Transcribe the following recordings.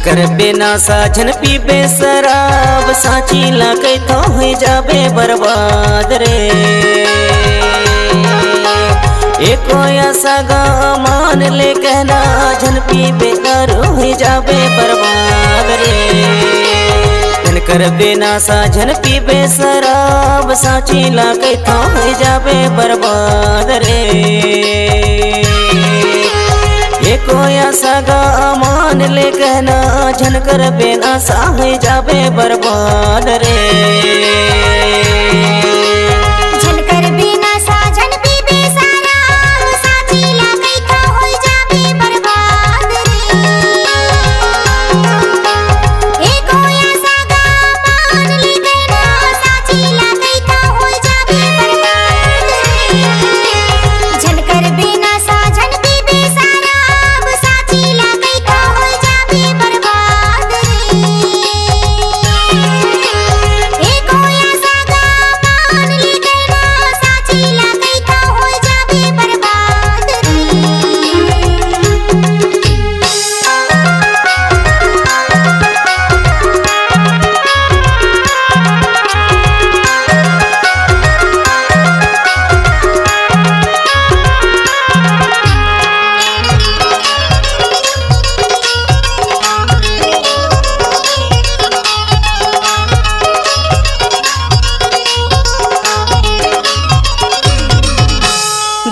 कर बिना साझन पीबे शराब साची लाके तो हो जाबे बर्बाद रे। एको ऐसा मान ले कहना झन पीबे दारू हो जाबे बर्बाद रे। कर बिना साझन पीबे शराब साची लाके तो हो जाबे बर्बाद रे। एको ऐसा मान ले कहना झन कर बिना सा हो जाबे बर्बाद रे।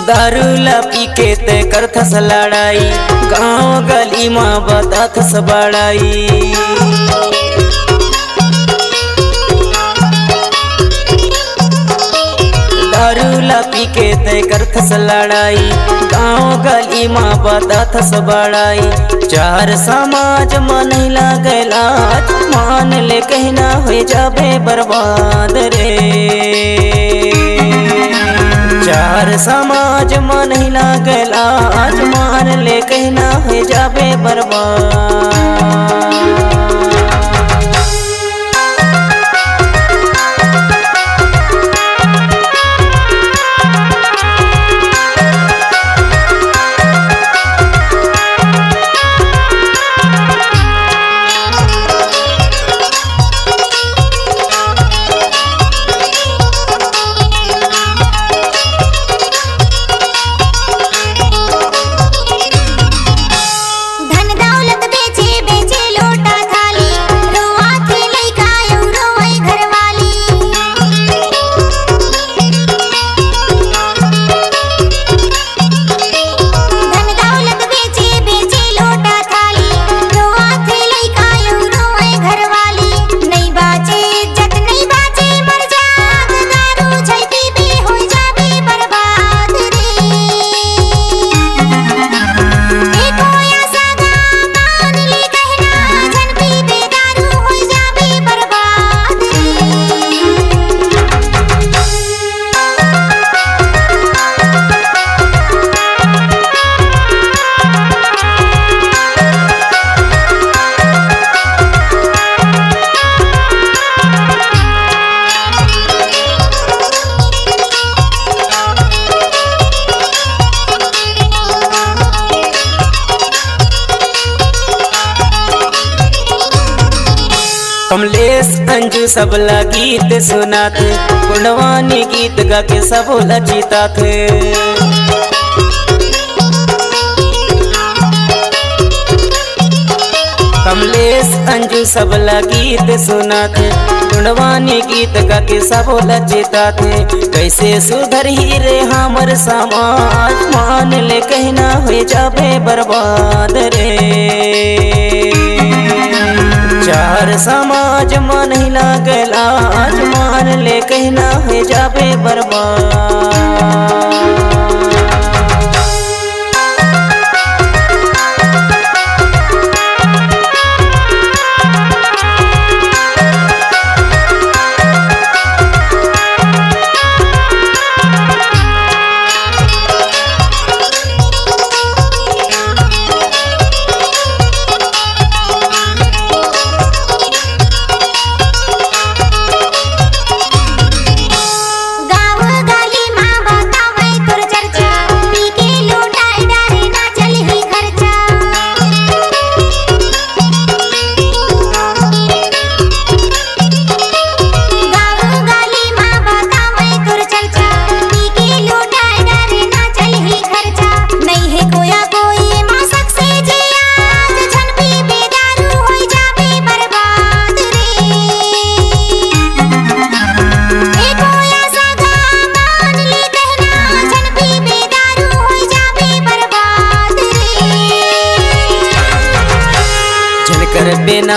दारू ला पी के ते करथस लड़ाई गाँव गली माँ बताथस बड़ाई। दारू ला पी के ते करथस लड़ाई गाँव गली माँ बताथस बड़ाई। चार समाज में नहीं लागला मान ले कहना हो जाबे बर्बाद रे। चार समाज में नहीं लागला आज मान ले कहना हो जाबे बर्बाद। कमलेश अंजू सबला गीत सुनाते गुणवानी गीत गा के सबला जीता थे। कमलेश अंजू सबला गीत सुनाते गुणवानी गीत गा के सबला जीता थे। कैसे सुधर ही रे हमर समाज मान ले कहना हो जाबे बर्बाद रे। चार समाज में नहीं लागला आज मान ले कहना हो जाबे बर्बाद। गाव गाली माँ बतावे तुर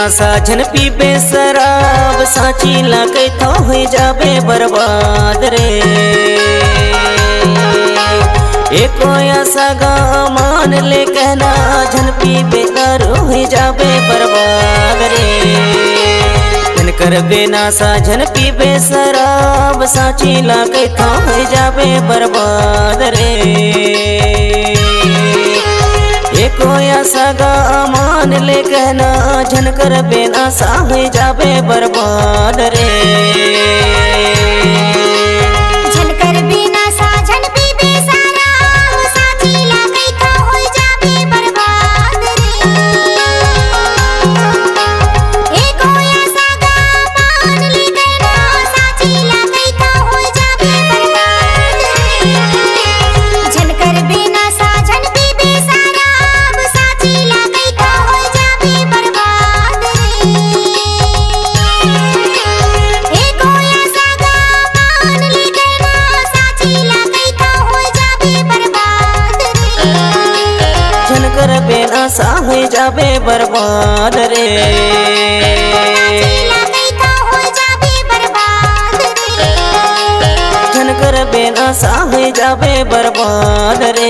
बिना साझन पीबे शराब साची लागे तो हो जाबे बर्बाद रे। एको सगा मान ले कहना झन पीबे दारू हो जाबे बर्बाद रे। कर बिना साझन पीबे शराब साची लागे तो हो जाबे बर्बाद रे। एको सगा मान ले कहना झन कर बिना सा हो जाबे बर्बाद रे। झन कर बिना साझन पीबे शराब साची लागे तो हो जाबे बर्बाद रे। एको सगा मान ले कहना साची लागे तो हो जाबे बर्बाद रे। झन कर बिना साझन पीबे शराब साची लागे तो हो जाबे बर्बाद रे। एको सगा मान ले कहना साची लागे तो हो जाबे बर्बाद रे। झन कर बिना सा हो जाबे बर्बाद रे। साची लागे तो हो जाबे बर्बाद रे। झन कर बिना सा हो जाबे बर्बाद रे।